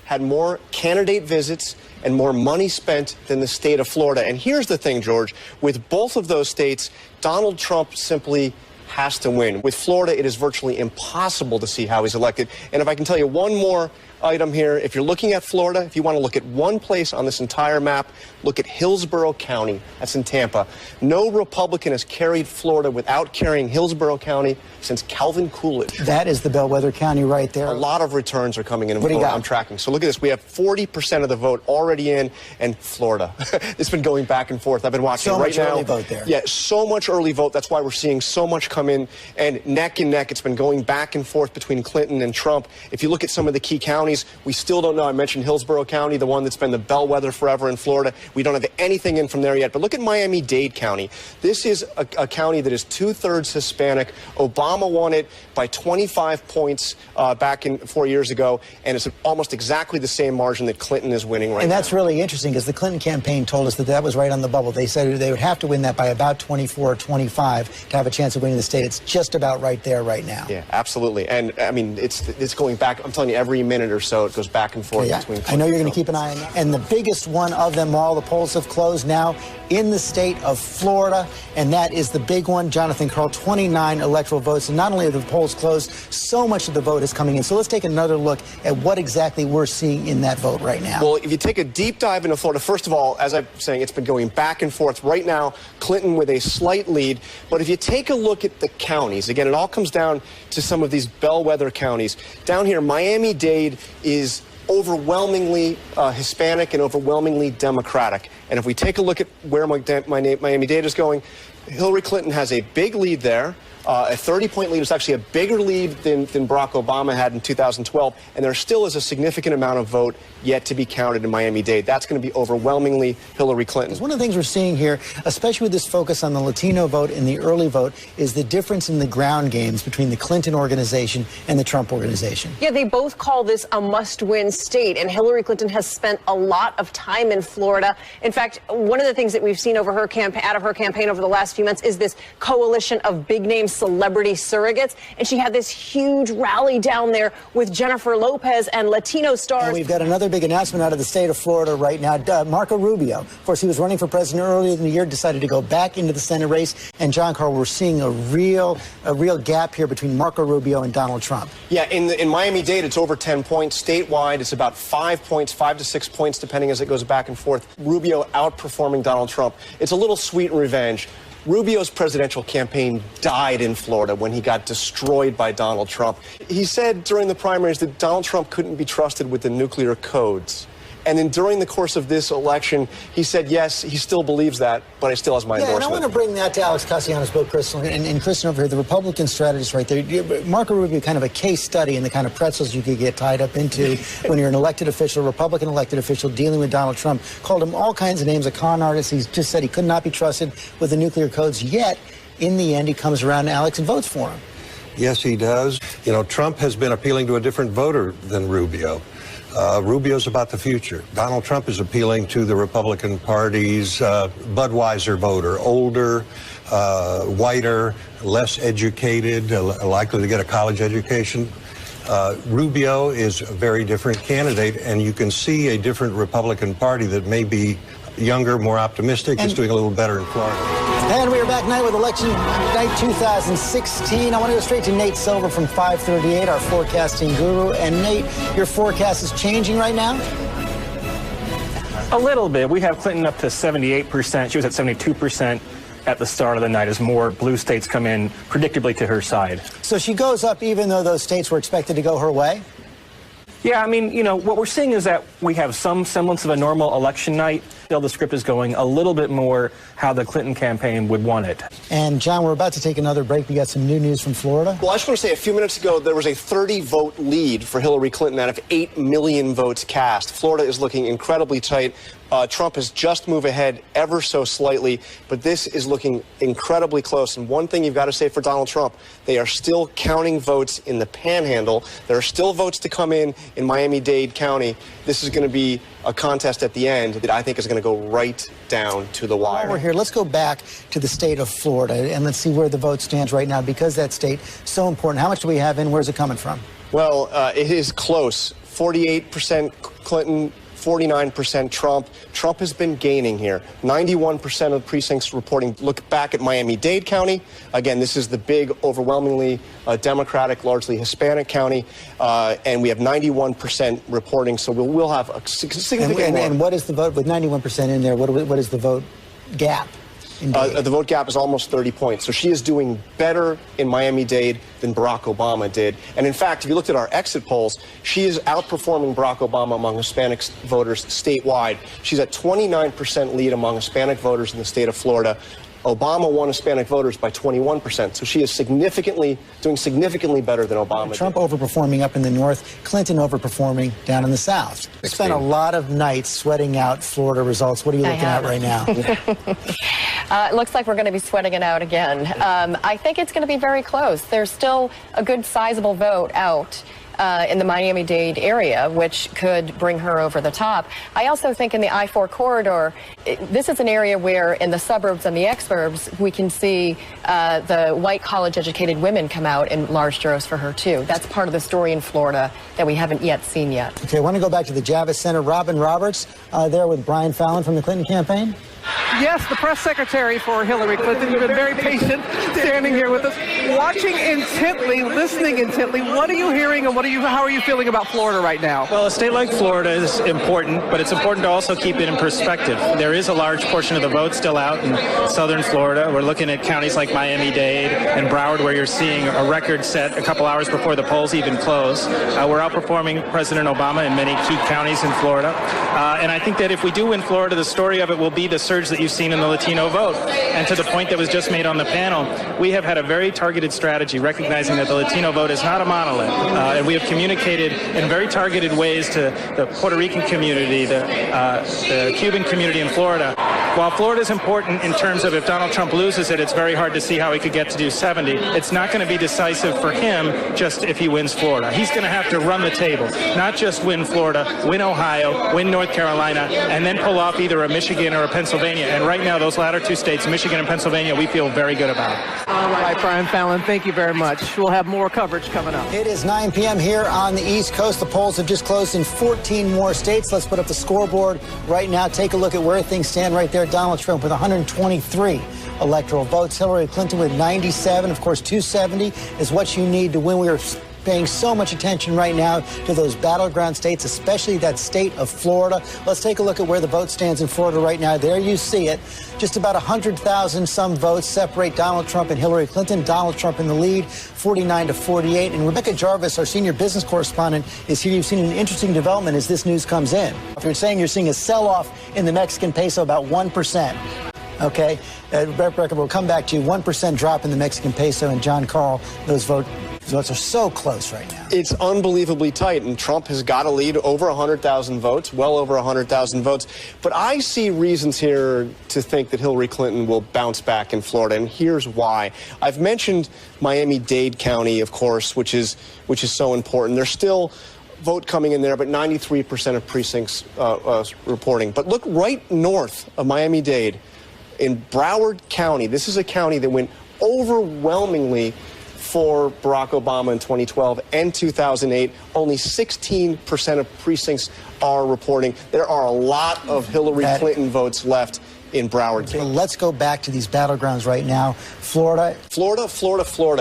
had more candidate visits and more money spent than the state of Florida. And here's the thing, George, with both of those states, Donald Trump simply has to win. With Florida, it is virtually impossible to see how he's elected. And if I can tell you one more item here, if you're looking at Florida, if you want to look at one place on this entire map, look at Hillsborough County. That's in Tampa. No Republican has carried Florida without carrying Hillsborough County since Calvin Coolidge. That is the bellwether county right there. A lot of returns are coming in. What do you got? I'm tracking. So look at this. We have 40% of the vote already in, and Florida. It's been going back and forth. I've been watching so right now. So much early vote there. Yeah, so much early vote. That's why we're seeing so much come in, and neck and neck. It's been going back and forth between Clinton and Trump. If you look at some of the key counties, we still don't know. I mentioned Hillsborough County, the one that's been the bellwether forever in Florida. We don't have anything in from there yet. But look at Miami-Dade County. This is a county that is 2/3 Hispanic. Obama won it by 25 points back 4 years ago, and it's almost exactly the same margin that Clinton is winning right now. And that's really interesting because the Clinton campaign told us that that was right on the bubble. They said they would have to win that by about 24 or 25 to have a chance of winning the state. It's just about right there right now. Yeah, absolutely. And, I mean, it's going back. I'm telling you, every minute or so, it goes back and forth between Clinton. I know you're going to keep an eye on that. And the biggest one of them all, the polls have closed now in the state of Florida, and that is the big one. Jonathan Karl, 29 electoral votes. And not only are the polls closed, so much of the vote is coming in. So let's take another look at what exactly we're seeing in that vote right now. Well, if you take a deep dive into Florida, first of all, as I'm saying, it's been going back and forth. Right now, Clinton with a slight lead. But if you take a look at the counties, again, it all comes down to some of these bellwether counties. Down here, Miami-Dade is overwhelmingly Hispanic and overwhelmingly Democratic. And if we take a look at where Miami-Dade is going, Hillary Clinton has a big lead there. A 30-point lead is actually a bigger lead than Barack Obama had in 2012, and there still is a significant amount of vote yet to be counted in Miami-Dade. That's going to be overwhelmingly Hillary Clinton. One of the things we're seeing here, especially with this focus on the Latino vote and the early vote, is the difference in the ground games between the Clinton organization and the Trump organization. Yeah, they both call this a must-win state, and Hillary Clinton has spent a lot of time in Florida. In fact, one of the things that we've seen over her out of her campaign over the last few months is this coalition of big-name celebrity surrogates, and she had this huge rally down there with Jennifer Lopez and Latino stars. And we've got another big announcement out of the state of Florida right now. Marco Rubio, of course, he was running for president earlier in the year, decided to go back into the Senate race. And John Karl, we're seeing a real gap here between Marco Rubio and Donald Trump. Yeah, in Miami-Dade, it's over 10 points. Statewide, it's about 5 points, 5 to 6 points, depending as it goes back and forth. Rubio outperforming Donald Trump. It's a little sweet revenge. Rubio's presidential campaign died in Florida when he got destroyed by Donald Trump. He said during the primaries that Donald Trump couldn't be trusted with the nuclear codes. And then during the course of this election, he said, yes, he still believes that, but he still has my endorsement. And I want to bring that to Alex Castellanos' book, Crystal, and Kristen over here, the Republican strategist right there. Marco Rubio, kind of a case study in the kind of pretzels you could get tied up into when you're an elected official, Republican elected official, dealing with Donald Trump. Called him all kinds of names, a con artist. He just said he could not be trusted with the nuclear codes, yet in the end he comes around, Alex, and votes for him. Yes, he does. You know, Trump has been appealing to a different voter than Rubio. Rubio's about the future. Donald Trump is appealing to the Republican Party's Budweiser voter, older, whiter, less educated, likely to get a college education. Rubio is a very different candidate, and you can see a different Republican Party that may be younger, more optimistic, is doing a little better in Florida. And we are back tonight with Election Night 2016. I want to go straight to Nate Silver from 538, our forecasting guru. And Nate, your forecast is changing right now? A little bit. We have Clinton up to 78%. She was at 72% at the start of the night as more blue states come in predictably to her side. So she goes up even though those states were expected to go her way? Yeah, I mean, you know, what we're seeing is that we have some semblance of a normal election night. Still, the script is going a little bit more how the Clinton campaign would want it. And, John, we're about to take another break. We got some new news from Florida. Well, I just want to say a few minutes ago, there was a 30-vote lead for Hillary Clinton out of 8 million votes cast. Florida is looking incredibly tight. Trump has just moved ahead ever so slightly, but this is looking incredibly close. And one thing you've got to say for Donald Trump, they are still counting votes in the Panhandle. There are still votes to come in Miami-Dade County. This is going to be a contest at the end that I think is going to go right down to the wire. While we're here, let's go back to the state of Florida, and let's see where the vote stands right now, because that state is so important. How much do we have in? Where's it coming from? Well, it is close. 48% Clinton, 49% Trump. Trump has been gaining here. 91% of precincts reporting. Look back at Miami-Dade County. Again, this is the big, overwhelmingly Democratic, largely Hispanic county, and we have 91% reporting. So we'll have a significant. And what is the vote with 91% in there? What is the vote gap? The vote gap is almost 30 points. So she is doing better in Miami-Dade than Barack Obama did. And in fact, if you looked at our exit polls, she is outperforming Barack Obama among Hispanic voters statewide. She's at 29% lead among Hispanic voters in the state of Florida. Obama won Hispanic voters by 21%. So she is doing significantly better than Obama Trump did. overperforming up in the north, Clinton overperforming down in the south. Spent a lot of nights sweating out Florida results. What are you looking at right now? It looks like we're going to be sweating it out again. I think it's going to be very close. There's still a good sizable vote out in the Miami-Dade area, which could bring her over the top. I also think in the I-4 corridor, this is an area where in the suburbs and the exurbs, we can see the white college-educated women come out in large droves for her, too. That's part of the story in Florida that we haven't yet seen yet. Okay, I want to go back to the Javits Center. Robin Roberts there with Brian Fallon from the Clinton campaign. Yes, the press secretary for Hillary Clinton. You've been very patient standing here with us, watching intently, listening intently. What are you hearing and how are you feeling about Florida right now? Well, a state like Florida is important, but it's important to also keep it in perspective. There is a large portion of the vote still out in southern Florida. We're looking at counties like Miami-Dade and Broward, where you're seeing a record set a couple hours before the polls even close. We're outperforming President Obama in many key counties in Florida. And I think that if we do win Florida, the story of it will be the surge that you've seen in the Latino vote. And to the point that was just made on the panel, we have had a very targeted strategy, recognizing that the Latino vote is not a monolith. And we have communicated in very targeted ways to the Puerto Rican community, the Cuban community in Florida. While Florida is important in terms of if Donald Trump loses it, it's very hard to see how he could get to do 70. It's not going to be decisive for him just if he wins Florida. He's going to have to run the table, not just win Florida, win Ohio, win North Carolina, and then pull off either a Michigan or a Pennsylvania. And right now, those latter two states, Michigan and Pennsylvania, we feel very good about. All right, Brian Fallon, thank you very much. We'll have more coverage coming up. It is 9 p.m. here on the East Coast. The polls have just closed in 14 more states. Let's put up the scoreboard right now. Take a look at where things stand right there. Donald Trump with 123 electoral votes. Hillary Clinton with 97. Of course, 270 is what you need to win. We are paying so much attention right now to those battleground states, especially that state of Florida. Let's take a look at where the vote stands in Florida right now. There you see it. Just about 100,000 some votes separate Donald Trump and Hillary Clinton. Donald Trump in the lead, 49-48. And Rebecca Jarvis, our senior business correspondent, is here. You've seen an interesting development as this news comes in. If you're saying you're seeing a sell-off in the Mexican peso, about 1%. Okay, Rebecca, we'll come back to you. 1% drop in the Mexican peso, and John Carl, those votes are so close right now. It's unbelievably tight, and Trump has got a lead over 100,000 votes, well over 100,000 votes. But I see reasons here to think that Hillary Clinton will bounce back in Florida, and here's why. I've mentioned Miami-Dade County, of course, which is so important. There's still vote coming in there, but 93% of precincts reporting. But look right north of Miami-Dade, in Broward County. This is a county that went overwhelmingly for Barack Obama in 2012 and 2008. Only 16% of precincts are reporting. There are a lot of Hillary Clinton votes left in Broward County. Let's go back to these battlegrounds right now. Florida.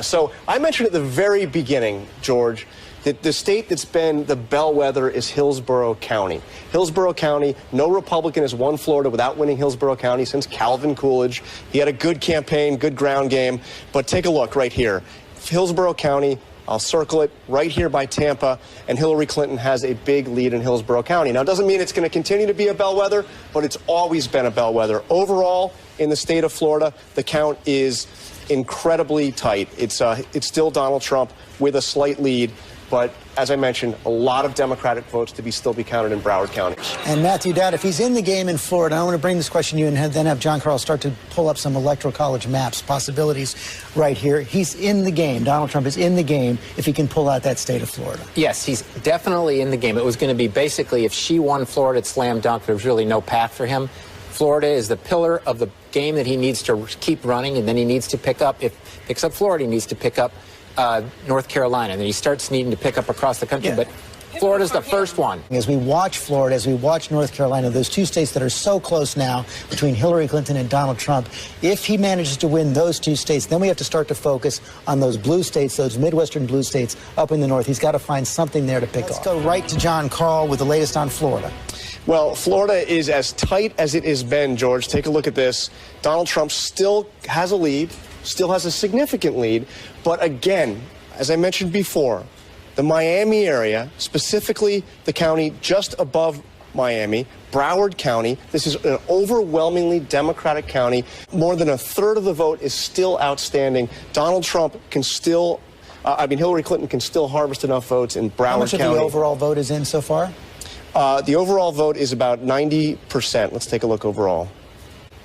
So I mentioned at the very beginning, George, that the state that's been the bellwether is Hillsborough County. Hillsborough County, no Republican has won Florida without winning Hillsborough County since Calvin Coolidge. He had a good campaign, good ground game. But take a look right here. Hillsborough County, I'll circle it right here by Tampa, and Hillary Clinton has a big lead in Hillsborough County. Now, it doesn't mean it's going to continue to be a bellwether, but it's always been a bellwether. Overall, in the state of Florida, the count is incredibly tight. It's still Donald Trump with a slight lead. But as I mentioned, a lot of Democratic votes to still be counted in Broward County. And Matthew Dowd, if he's in the game in Florida, I want to bring this question to you and then have John Carl start to pull up some electoral college maps, possibilities right here. He's in the game. Donald Trump is in the game if he can pull out that state of Florida. Yes, he's definitely in the game. It was going to be basically if she won Florida, it's slam dunk. There was really no path for him. Florida is the pillar of the game that he needs to keep running, and then he needs to pick up. If he picks up Florida, he needs to pick up North Carolina, and then he starts needing to pick up across the country. Yeah. But Florida's the first one. As we watch Florida, as we watch North Carolina, those two states that are so close now between Hillary Clinton and Donald Trump, if he manages to win those two states, then we have to start to focus on those blue states, those Midwestern blue states up in the north. He's got to find something there to pick off. Let's go right to John Carl with the latest on Florida. Well, Florida is as tight as it has been, George. Take a look at this. Donald Trump still has a lead, still has a significant lead. But again, as I mentioned before, the Miami area, specifically the county just above Miami, Broward County, this is an overwhelmingly Democratic county. More than a third of the vote is still outstanding. Donald Trump can still, Hillary Clinton can still harvest enough votes in Broward County. How much of the overall vote is in so far? The overall vote is about 90%. Let's take a look overall.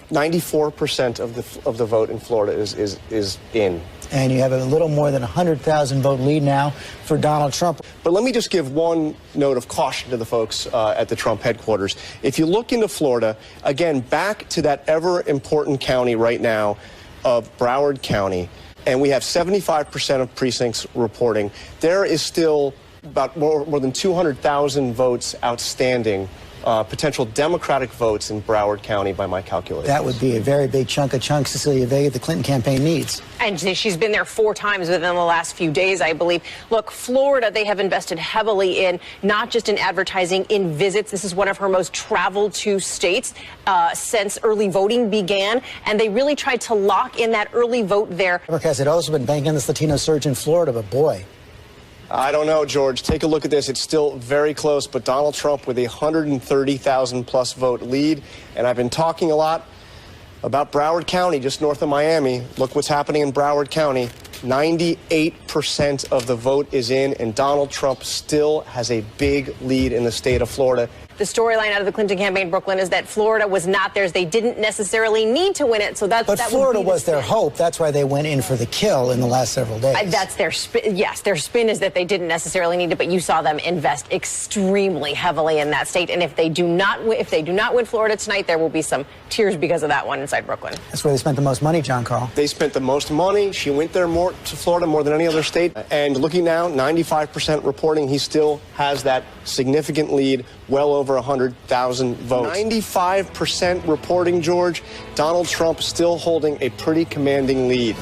94% of the vote in Florida is in. And you have a little more than 100,000 vote lead now for Donald Trump. But let me just give one note of caution to the folks at the Trump headquarters. If you look into Florida, again, back to that ever important county right now of Broward County, and we have 75% of precincts reporting, there is still about more than 200,000 votes outstanding, potential Democratic votes in Broward County by my calculations. That would be a very big chunk Cecilia Vega, the Clinton campaign needs. And she's been there 4 times within the last few days, I believe. Look, Florida, they have invested heavily in, not just in advertising, in visits. This is one of her most traveled to states since early voting began. And they really tried to lock in that early vote there. Has it also been banking on this Latino surge in Florida, but boy. I don't know, George. Take a look at this. It's still very close, but Donald Trump with a 130,000 plus vote lead. And I've been talking a lot about Broward County, just north of Miami. Look what's happening in Broward County. 98% of the vote is in, and Donald Trump still has a big lead in the state of Florida. The storyline out of the Clinton campaign, Brooklyn, is that Florida was not theirs. They didn't necessarily need to win it, so that Florida was their hope. That's why they went in for the kill in the last several days. That's their spin. Yes, their spin is that they didn't necessarily need it, but you saw them invest extremely heavily in that state. And if they do not win Florida tonight, there will be some tears because of that one inside Brooklyn. That's where they spent the most money, John Carl. They spent the most money. She went there more to Florida more than any other state. And looking now, 95% reporting, he still has that significant lead, well over 100,000 votes. 95% reporting, George. Donald Trump still holding a pretty commanding lead.